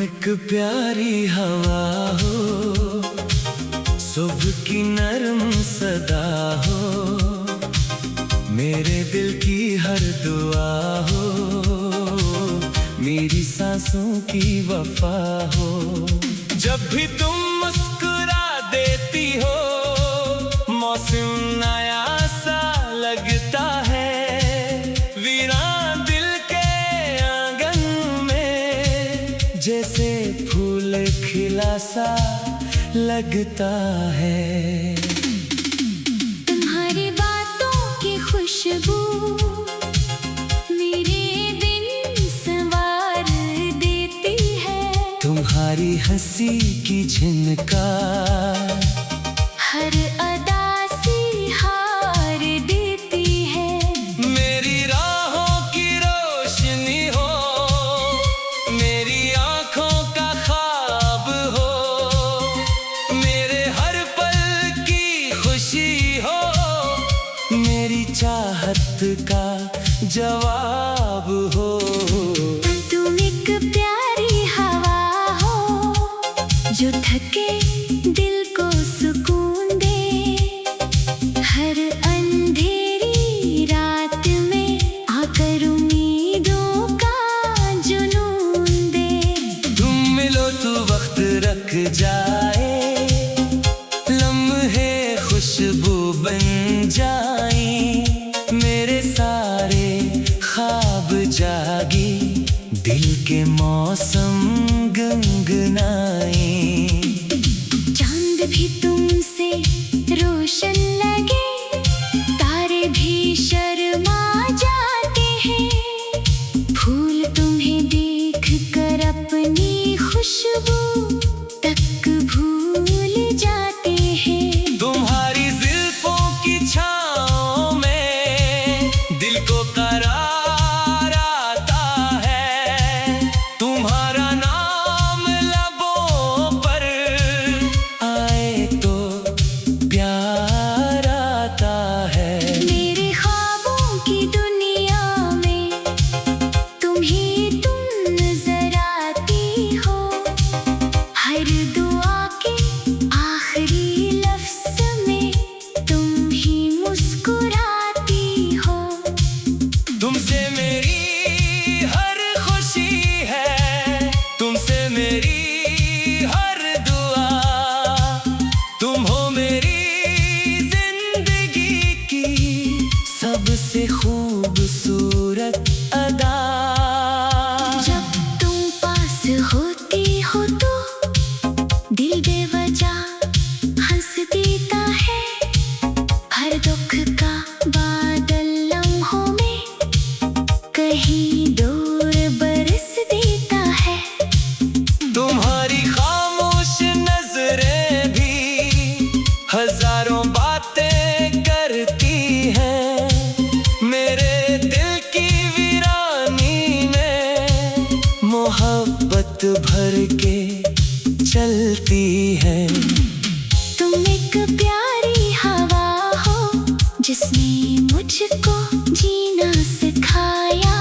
एक प्यारी हवा हो, सुबह की नरम सदा हो, मेरे दिल की हर दुआ हो, मेरी सांसों की वफा हो। जब भी तुम मुस्कुरा देती हो, मौसम नया सा लगता है, वीरान दिल के आंगन में जैसे फूल खिला सा लगता है। तुम्हारी बातों की खुशबू मेरे दिन संवार देती है, तुम्हारी हंसी की झनकार हर अदा से हार देती है। मेरी राहों की रोशनी हो, मेरी आंखों का ख्वाब हो, मेरे हर पल की खुशी हो, मेरी चाहत का जवाब हो। तुम एक प्यारी हवा हो, जो थके दिल को सुकून दे, हर अंधेरी रात में आकर उम्मीदों का जुनून दे। तुम मिलो तो वक्त रख जाए, लम्हे खुशबू बन जाए, मेरे सारे ख्वाब जागी, दिल के मौसम गुनगुनाए। चांद भी तुमसे रोशन लगे, तारे भी शर्मा जाते हैं, फूल तुम्हें देख कर अपनी खुशबू तक भूल जाते हैं। तुम्हारी जुल्फों की छाँव में दिल को करार आता है, तुम्हारा नाम लबों पर आए तो प्यार आता है। मेरे ख्वाबों की दुनिया में तुम नजर आती हो, हर दुआ के आखिरी लफ्ज में तुम ही मुस्कुराती हो। तुमसे मेरी हर खुशी है, तुमसे मेरी हर दुआ, तुम हो मेरी जिंदगी की सबसे खूबसूरत अदा। जब तुम पास होती हो तो दिल बेवजह हंस देता है, हर दुख का बादल लम्हों में कहीं दूर बरस देता है। तुम्हारी खामोश नजरें भी हजारों बातें करती हैं, मेरे दिल की वीरानी में मोहब्बत भर के चलती है। तुम एक प्यारी हवा हो, जिसने मुझको जीना सिखाया,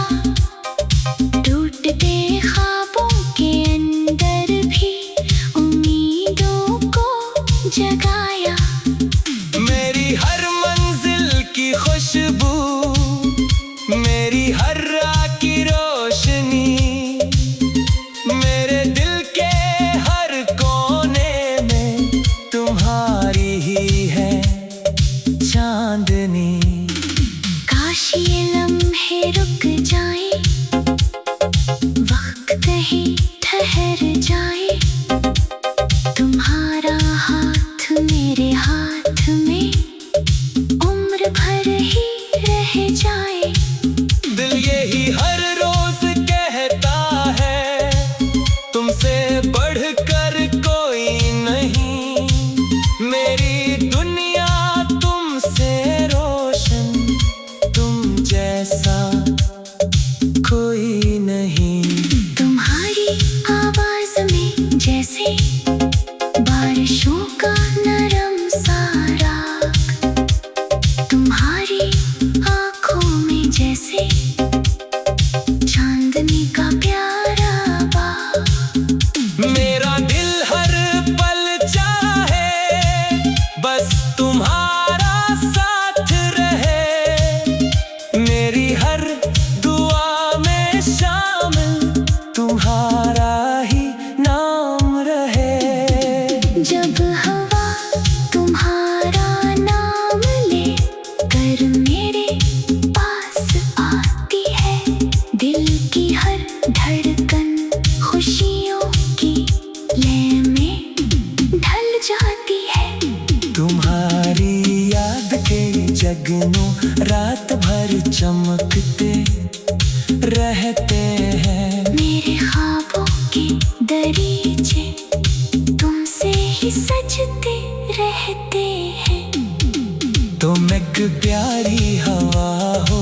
टूटते ख्वाबों के अंदर भी उम्मीदों को जगाया। मेरी हर मंजिल की खुशबू, मेरी हर राह की रोशनी, मेरे दिल के हर कोने में तुम्हारी ही है चांदनी। काश ये लम्हे रुक जाए, वक्त कहीं ठहर जाए, तुम्हारा हाथ मेरे हाथ में उम्र भर ही रह जाए। दिल यही हर रोज कहता है, तुमसे बढ़कर कोई नहीं, मेरी दुनिया तुमसे रोशन, तुम जैसा कोई नहीं। तुम्हारी आवाज में जैसे के दरीचे तुमसे ही सजते रहते हैं। तुम एक प्यारी हवा हो,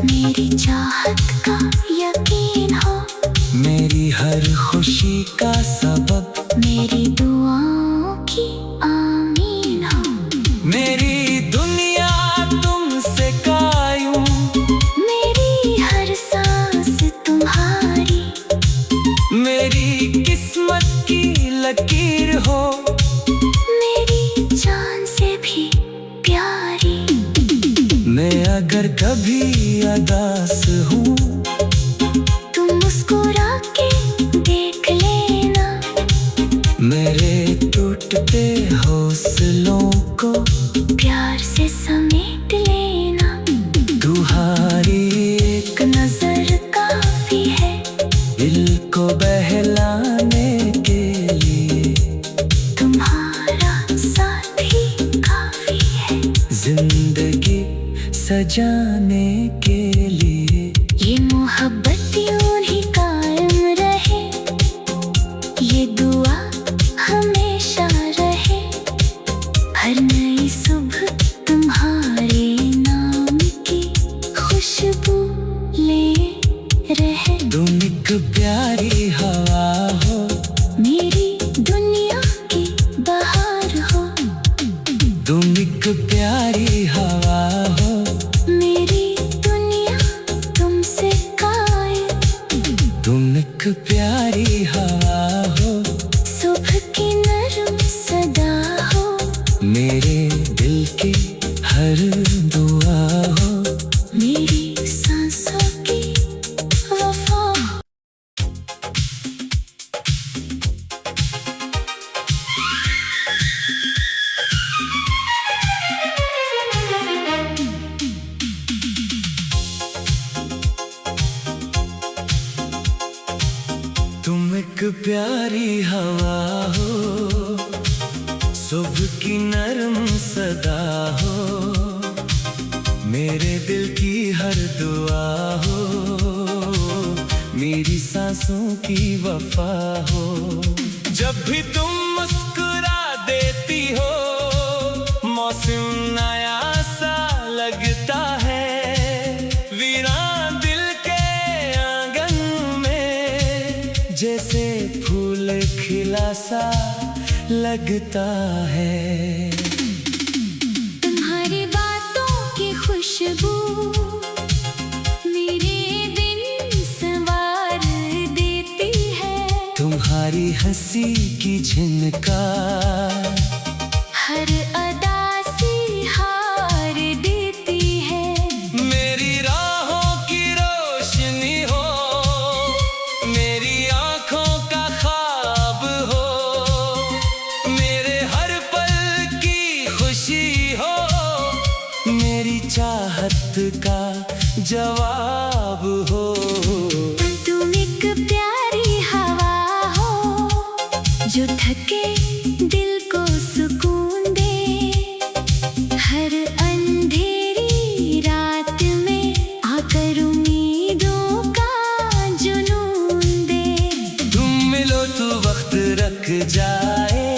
मेरी चाहत का यकीन हो, मेरी हर खुशी का सबब, मेरी दुआओं की आमीन हो। मेरी दुनिया तुमसे कायूं, मेरी हर सांस तुम्हारी, मेरी किस्मत की लकीर हो, मेरी जान से भी प्यारी। मैं अगर कभी उदास हूँ, तुम मुस्कुरा के देख लेना, मेरे टूटते हौसलों को प्यार से समेट लेना। तुम्हारी एक नजर काफी है दिल को बहलाने के लिए, तुम्हारा साथ ही काफी है जिंदगी सजाने के लिए। ये मोहब्बत यूं ही कायम रहे, ये दुआ हमेशा रहे, हर नई सुबह तुम्हारे नाम की खुशबू ले रहे। तुम एक प्यारी हवा हो, मेरी दुनिया की बहार हो, तुम एक प्यारी हवा हो, मेरी दुनिया तुमसे कायल। तुम एक प्यारी हवा हो, सुबह की नरम सदा हो, मेरे दिल की हर दुआ हो। मेरी सांसों की वफा हो। तुम एक प्यारी हवा हो, सुबह की नरम सदा हो, मेरे दिल की हर दुआ हो, मेरी सांसों की वफा हो। जब भी तुम मुस्कुरा देती हो, मौसम नया सा लगता है, वीरान दिल के आंगन में जैसे फूल खिला सा लगता है। तुम्हारी बातों की खुशबू मेरे दिन संवार देती है, तुम्हारी हंसी की झनकार हर अदा से हार देती है। मेरी राहों की रोशनी हो, मेरी आँखों का ख्वाब हो, मेरे हर पल की खुशी हो, मेरी चाहत का जवाब हो। तुम एक प्यारी हवा हो, जो थके दिल को सुकून दे, हर अंधेरी रात में आकर उम्मीदों का जुनून दे। तुम मिलो तो वक्त रख जाए,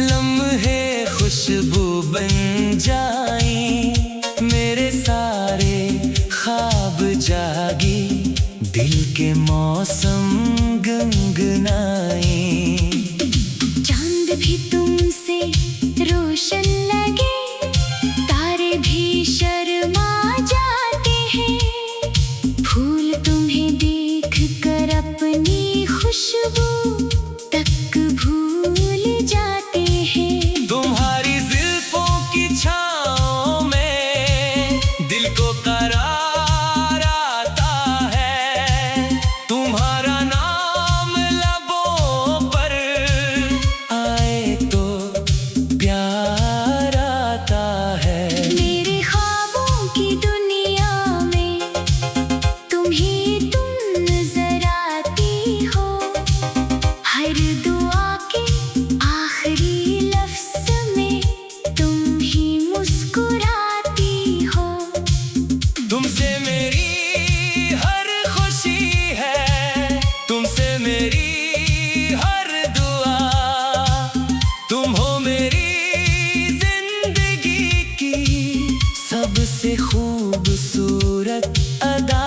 लम्हे खुशबू बन जाए, मेरे सारे ख्वाब जागी, दिल के मौसम गुनगुनाए। चांद भी तुमसे रोशन लगे, तारे भी शर्मा जाते हैं, फूल तुम्हें देख कर अपनी खुशबू तक भूल जाते हैं। तुम्हारी जुल्फों की छाँव में दिल को करार आता है, तुम्हारा नाम तुमसे मेरी हर दुआ, तुम हो मेरी जिंदगी की सबसे खूबसूरत अदा।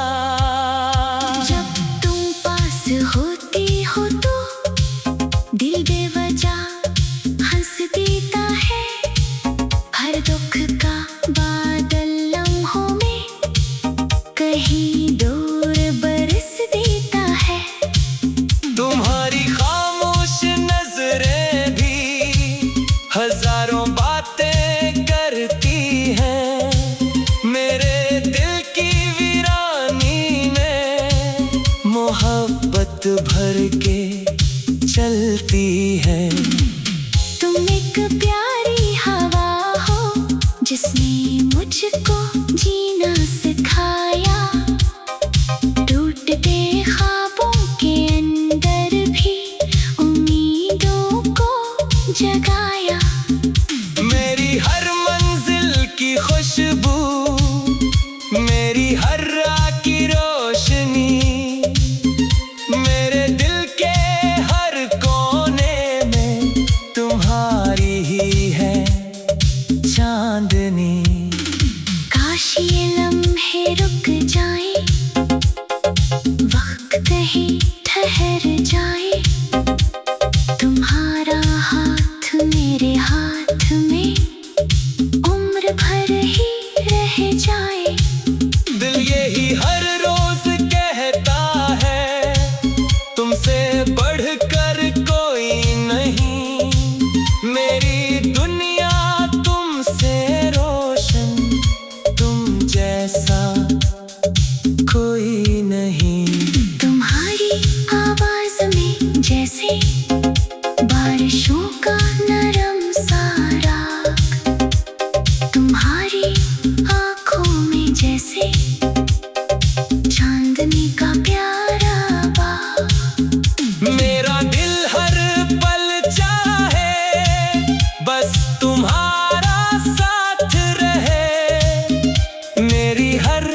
जब तुम पास होती हो तो दिल बेवजह हंस देता है। हर दुख का बादल लम्हों में कहीं दूर बरस देता है। तुम्हारी खामोश नजरें भी हजारों बातें करती हैं। मेरे दिल की वीरानी में मोहब्बत भर के चलती है। तुम एक प्यारी हवा हो जिसने मुझको जीना सिखाया। टूटते ख्वाबों के अंदर भी उम्मीदों को जगाया। मेरी हर मंजिल की खुशबू, मेरी हर राह की रोशनी, मेरे दिल के हर कोने में तुम्हारी ही है चांदनी। काश ये लम्हे रुक जाए, वक्त कहीं ठहर जाए। तुम्हारा हाथ मेरे हाथ में उम्र भर ही रह जाए। दिल यही हर रोज कहता है, तुमसे बढ़कर कोई नहीं। मेरी दुनिया तुमसे रोशन, तुम जैसा कोई नहीं। तुम्हारी आवाज में जैसे बारिशों का नरम सा राग, तुम्हारी आंखों में जैसे चांदनी का प्यारा बाग। मेरा दिल हर पल चाहे बस तुम्हारा साथ रहे। मेरी हर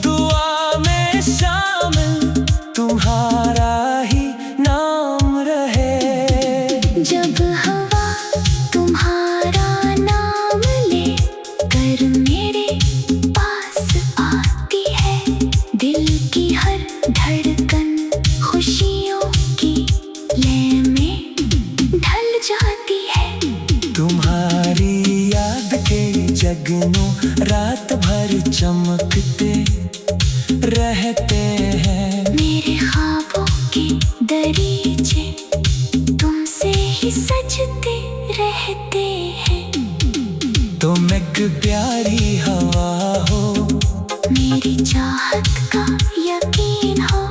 दुआ में शामिल तुम्हारा ही नाम रहे। जब हवा तुम्हारा नाम ले कर मेरे पास आती है, दिल की हर धड़कन खुशियों की लय में ढल जाती है। तुम्हारी याद के जगनों रात भर चमकते रहते हैं। मेरे ख्वाबों के दरीचे तुमसे ही सजते रहते हैं। तुम एक प्यारी हवा हो, मेरी चाहत का यकीन हो,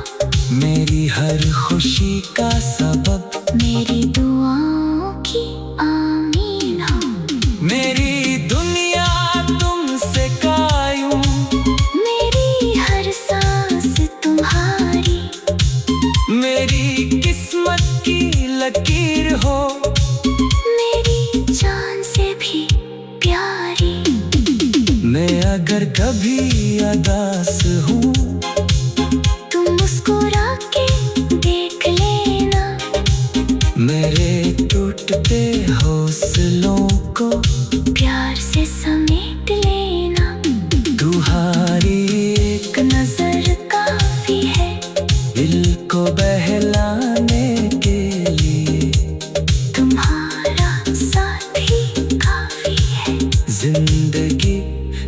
मेरी हर खुशी का सबब, मेरी दुआओं की आमीन हो। मेरी दुनिया तुमसे कायूं, मेरी हर सांस तुम्हारी, मेरी किस्मत की लकीर हो, मेरी जान से भी प्यारी। मैं अगर कभी उदास हूँ, तुम मुस्कुरा के देख लेना। मेरे टूटते हौसलों को प्यार से समेट लेना। तुम्हारी एक नजर काफी है दिल को बहलाने के लिए। तुम्हारा साथ ही काफी है जिंदगी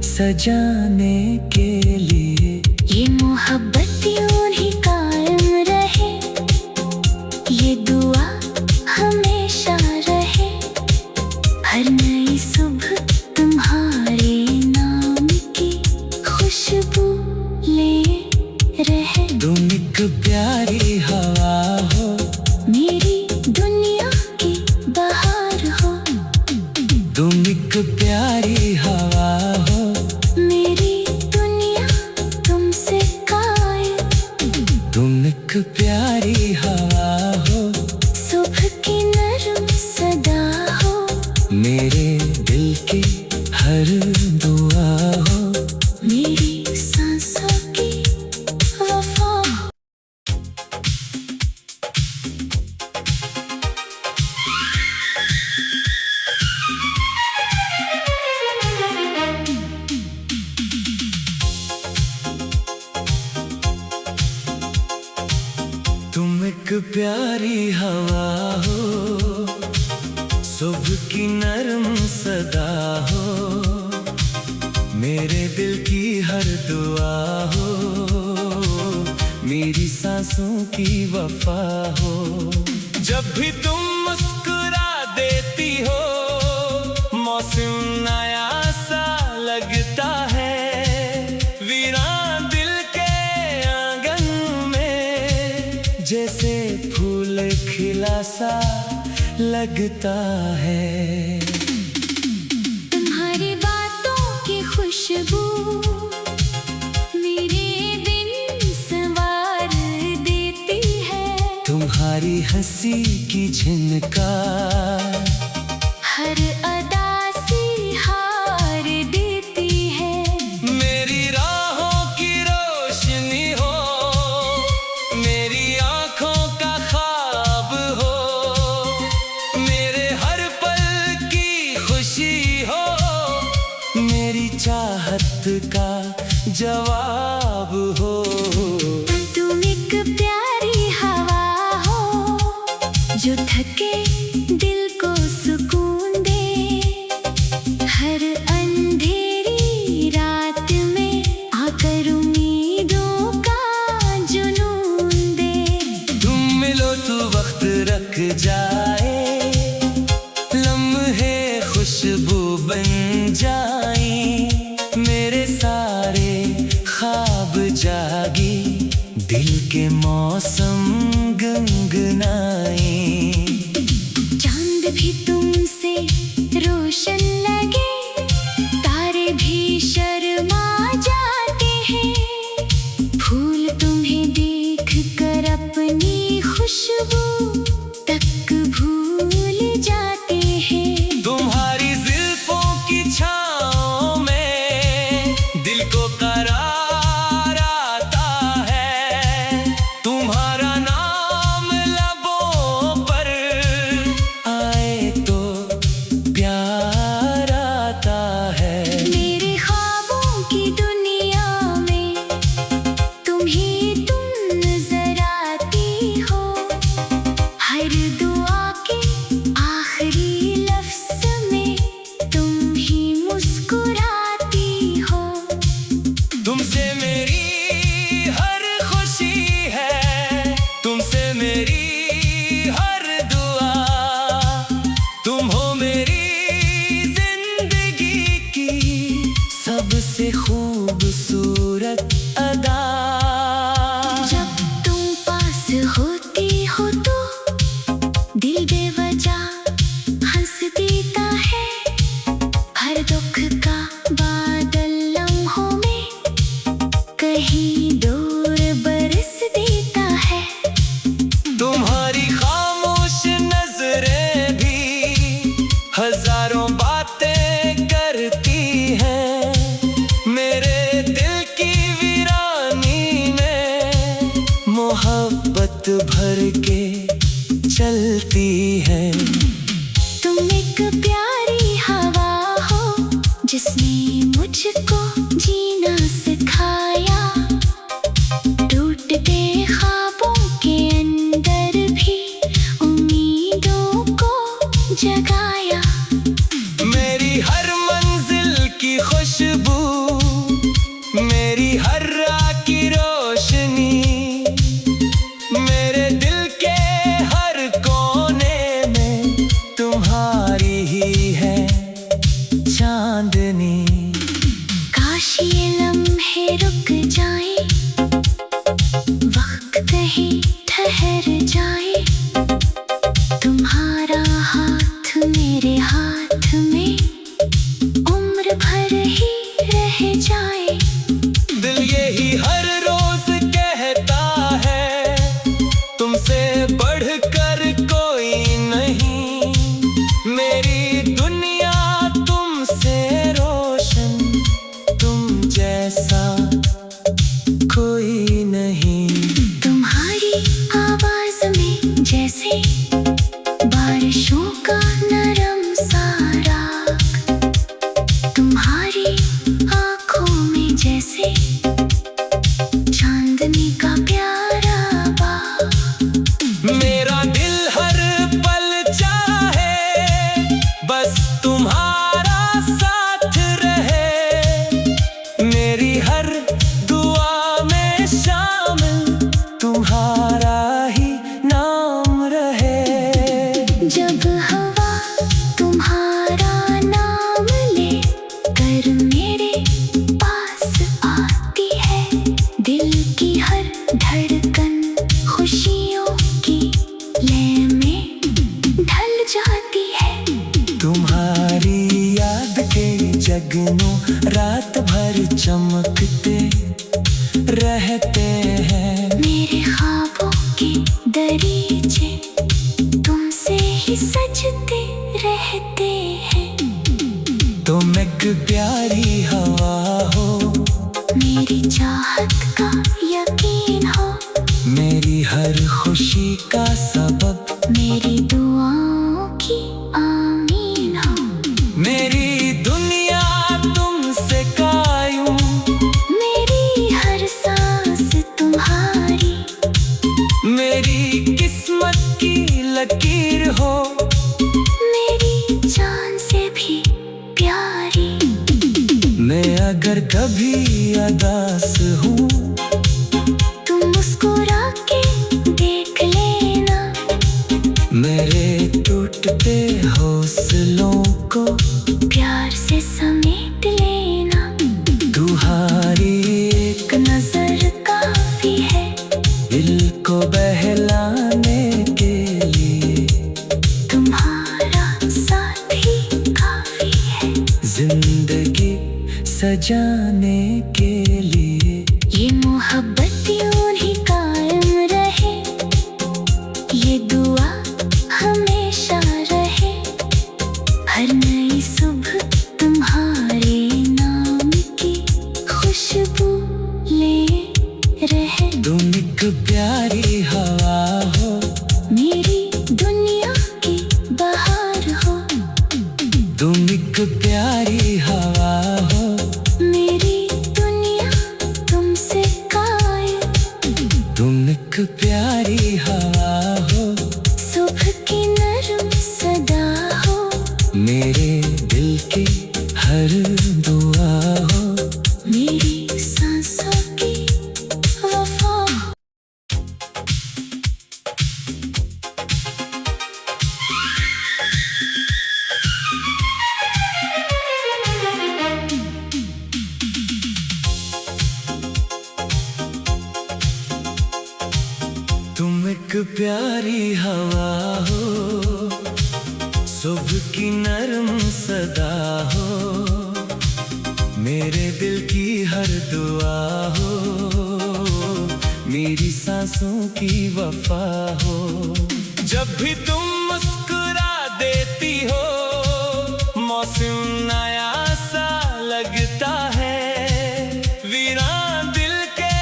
सजाने के लिए। ये मोहब्बत यूं ही कायम रहे, ये दुआ हमेशा रहे। हर नई सुबह तुम्हारे नाम की खुशबू ले रहे। तुम एक प्यारी हवा हो, मेरी दुनिया की बहार हो। तुम एक प्यारी हवा हो, मेरी दुनिया तुमसे कायल। तुम एक प्यारी हवा हो, सुबह की नरम सदा हो, मेरे दिल की हर दुआ हो। मेरी सांसों की वफा हो। एक प्यारी हवा हो, सुबह की नरम सदा हो, मेरे दिल की हर दुआ हो, मेरी सांसों की वफा हो। जब भी तुम मुस्कुरा देती हो, मौसम नया सा लगता है। वीरान दिल के आंगन में जैसे फूल खिला सा लगता है। तुम्हारी बातों की खुशबू मेरे दिन संवार देती है। तुम्हारी हंसी की झिनकार हर अदा से हार देती है। मेरी राहों की रोशनी हो, मेरी आंखों का ख्वाब हो, मेरे हर पल की खुशी हो, मेरी चाहत का जवाब हो। तुम एक प्यारी हवा हो, जो थके दिल को सुकून दे। हर अंधेरी रात में आकर उम्मीदों का जुनून दे। तुम मिलो तो वक्त रख जाए, लम्हे खुशबू बन जाए, मेरे सारे ख्वाब जागे, दिल के मौसम गुनगुनाए। चांद भी तुमसे रोशन लगे, तारे भी शर्मा जाते हैं। फूल तुम्हें देख कर अपनी खुशबू तक भूल जाते हैं। तुम्हारी जुल्फों की छाँव में दिल को करार आता है। तुम्हारा नाम लबों पर आए तो प्यार आता है। मेरे ख्वाबों की दुनिया में तुम नजर आती हो। हर दुआ के आखिरी लफ्ज में तुम ही मुस्कुराती हो। तुमसे मेरी हर खुशी है, तुमसे मेरी हर दुआ। तुम हो मेरी जिंदगी की सबसे खूबसूरत अदा। जब तुम पास होती हो तो दिल बेवजह हंस देता है। हर दुख का बादल लम्हों में कहीं दूर बरस देता है। तुम्हारी खामोश नजरें भी हजारों बातें करती हैं। मेरे दिल की वीरानी में मोहब्बत भर के चलती है। तुम एक प्यारी हवा हो, जिसने मुझको जीना सिखाया। टूटते ख्वाबों के अंदर भी उम्मीदों को जगाया। मेरी हर मंजिल की खुशबू, मेरी हर राह की रोशनी, मेरे दिल के हर कोने में तुम्हारी ही है चांदनी। काश ये लम्हे रुक जाए, वक्त कहीं ठहर जाए। तुम्हारा हाथ मेरे हाथ में उम्र भर ही रह जाए। दिल यही हर रोज कहता है, तुमसे बढ़कर कोई नहीं। मेरी दुनिया तुमसे रोशन, तुम जैसा कोई नहीं। तुम्हारी आवाज में जैसे बारिशों का नरम सा राग। तुम्हारी आंखों में जैसे चांदनी का प्यारा बाग। तार चमकते रहते हैं। मेरे ख्वाबों के दरीचे तुमसे ही सजते रहते हैं। तुम एक प्यारी हवा हो, मेरी चाहत का यकीन हो, मेरी हर खुशी का सबब, मेरी दुआओं की आमीन हो। मेरी दुनिया तुमसे कायम, मेरी हर सांस तुम्हारी, मेरी किस्मत की लकीर हो, मेरी जान से भी प्यारी। मैं अगर कभी उदास हूँ, तुम मुस्कुरा के देख लेना, मेरे टूटते हौसलों को प्यार से समेट लेना। तुम्हारी एक नजर काफी है दिल को बहलाने के लिए, तुम्हारा साथ ही काफी है जिंदगी सजाने के लिए। ये मोहब्बत यूं ही कायम रहे, ये दुआ हमेशा रहे। हर नई सुबह तुम्हारे नाम की खुशबू ले रहे। तुम एक प्यारी हवा हो, मेरी दुनिया की बहार हो, तुम एक प्यारी हवा हो, मेरी दुनिया तुमसे कायल। तुम एक प्यारी हवा हो, सुबह की नरम सदा हो, मेरे दिल की हर दुआ हो, मेरी सांसों की वफा हो। तुम एक प्यारी हवा हो, सुबह की नरम सदा हो, मेरे दिल की हर दुआ हो, मेरी सांसों की वफा हो। जब भी तुम मुस्कुरा देती हो, मौसम नया सा लगता है। वीरान दिल के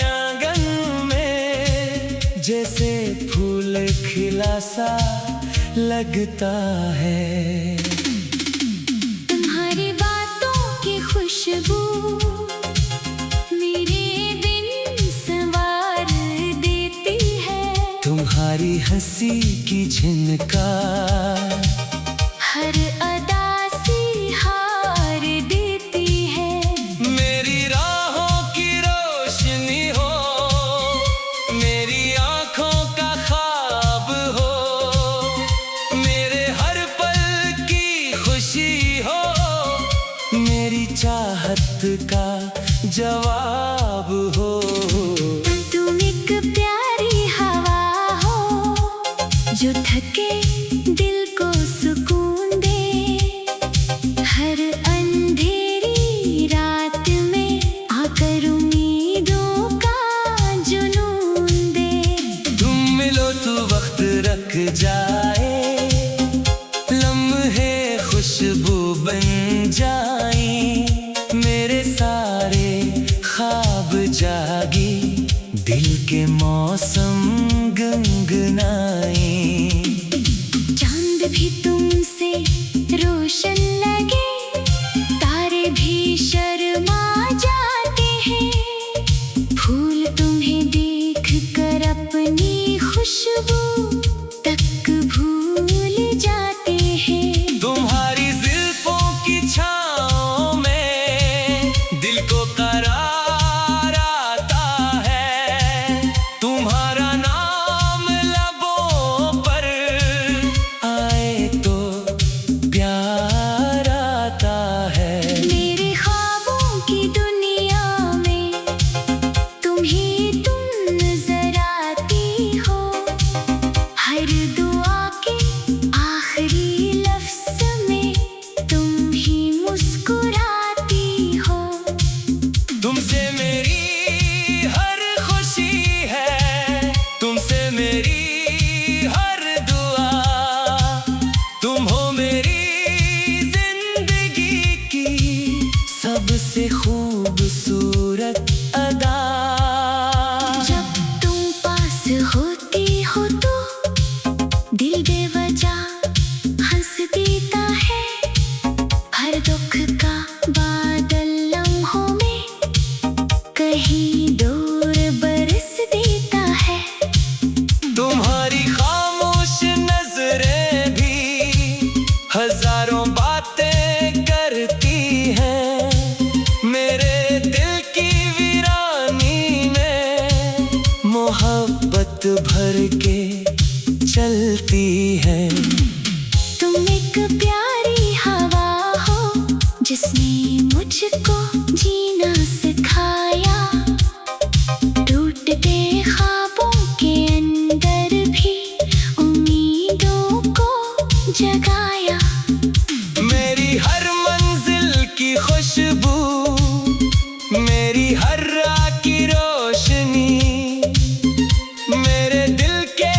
आंगन में जैसे फूल खिला सा लगता है। तुम्हारी बातों की खुशबू मेरे दिन संवार देती है। तुम्हारी हंसी की झनकार हर अदा से हार देती है। मेरी राहों की रोशनी हो, मेरी आंखों का ख्वाब हो, मेरे हर पल की खुशी हो, मेरी चाहत का जवाब हो। तुम एक प्यारी हवा हो, जो थके दिल को सुकून दे। हर अंधेरी रात में आकर उम्मीदों का जुनून दे। तुम मिलो तो वक्त रख जाए, लम्हे खुशबू बन जाए, मेरे सारे ख्वाब जागी, दिल के मौसम गुनगुनाए। चांद भी तुमसे रोशन लगे, तारे भी शर्मा जाते हैं। फूल तुम्हें देख कर अपनी खुशबू तक भूल जाते हैं। तुम्हारी जुल्फों की छाँव में दिल को करार आता है। तुम्हारा रोती हो तो दिल बेवजह हंस देता है। हर दुख का बादल लम्हों में कहीं दूर बरस देता है। तुम्हारी खामोश नजरें भी हजारों बातें करती हैं। मेरे दिल की वीरानी में मोहब्बत भर के चलती है। तुम एक प्यारी हवा हो जिसने मुझको जीना सिखाया। टूटते ख्वाबों के अंदर भी उम्मीदों को जगाया। मेरी हर मंजिल की खुशबू, मेरी हर राह की रोशनी, मेरे दिल के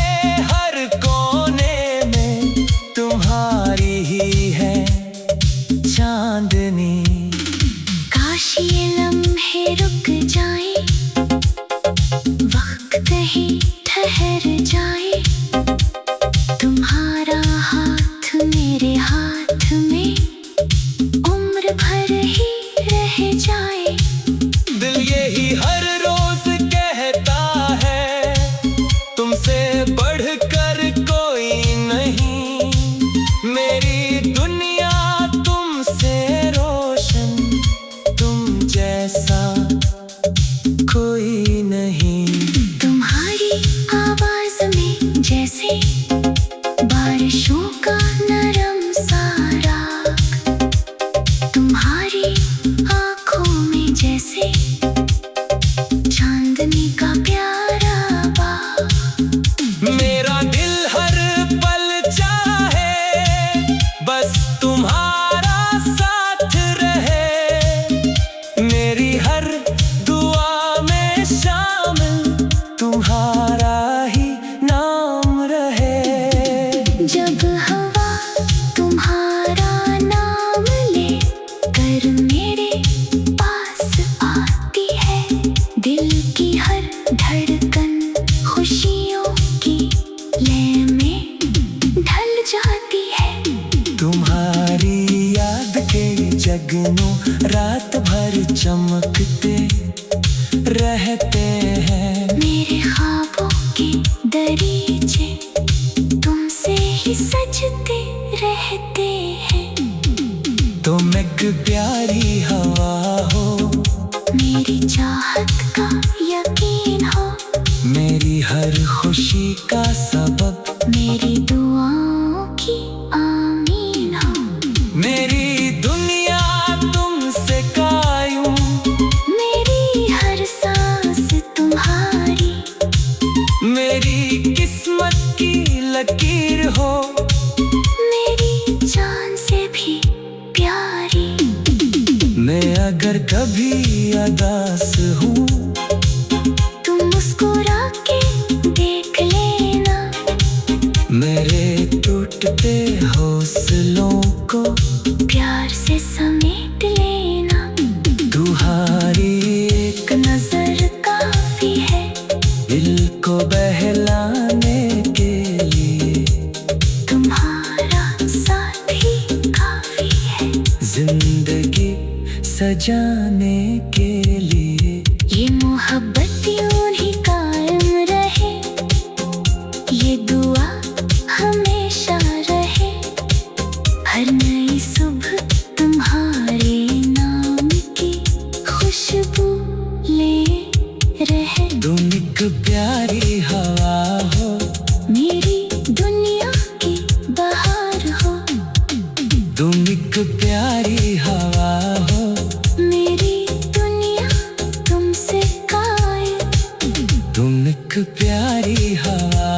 हर कोने में तुम्हारी ही है चांदनी। काश ये लम्हे रुक जाए, वक्त कहीं ठहर जाए। तुम्हारा हाथ मेरे हाथ में उम्र भर ही रह जाए। दिल यही हर रोज कहता है, तुमसे बढ़कर कोई नहीं। मेरी दुनिया तुमसे रोशन, तुम जैसा कोई नहीं। तुम्हारी आवाज में जैसे बारिशों का नरम सा राग, तुम्हारी आंखों में जैसे चांदनी का प्यारा बाग। मेरा दिल हर पल चाहे बस तुम्हारा साथ रहे। मेरी हर दुआ में शामिल तुम्हारा ही नाम रहे। जब हवा तुम्हारा नाम ले कर मेरे पास आती है, दिल की हर धड़कन खुशियों की लय में ढल जाती है। तुम्हारी याद के जगनों रात भर चमकते रहते हैं। मेरे ख्वाबों के दरीचे तुमसे ही सजते रहते हैं। तुम एक प्यारी हवा हो, मेरी चाहत का यकीन हो, मेरी हर खुशी का सबब, मेरी दुआओं की आमीन हो। मेरी दुनिया तुमसे कायूं, मेरी हर सांस तुम्हारी, मेरी किस्मत की लकीर हो, मेरी जान से भी प्यारी। मैं अगर कभी उदास हूँ, तुम मुस्कुरा के देख लेना। मेरे टूटते हौसलों को प्यार से समेट लेना। तुम्हारी एक नजर काफी है दिल को बहलाने के लिए। तुम्हारा साथ ही काफी है जिंदगी सजाने के लिए। ये मोहब्बत यूं ही कायम रहे, ये दुआ हमेशा रहे। हर नई सुबह तुम्हारे नाम की खुशबू ले रहे। तुम एक प्यारी हवा हो, मेरी दुनिया की बहार हो। तुम एक प्यारी हवा हो, मेरी दुनिया तुमसे कायम। तुम एक प्यारी हवा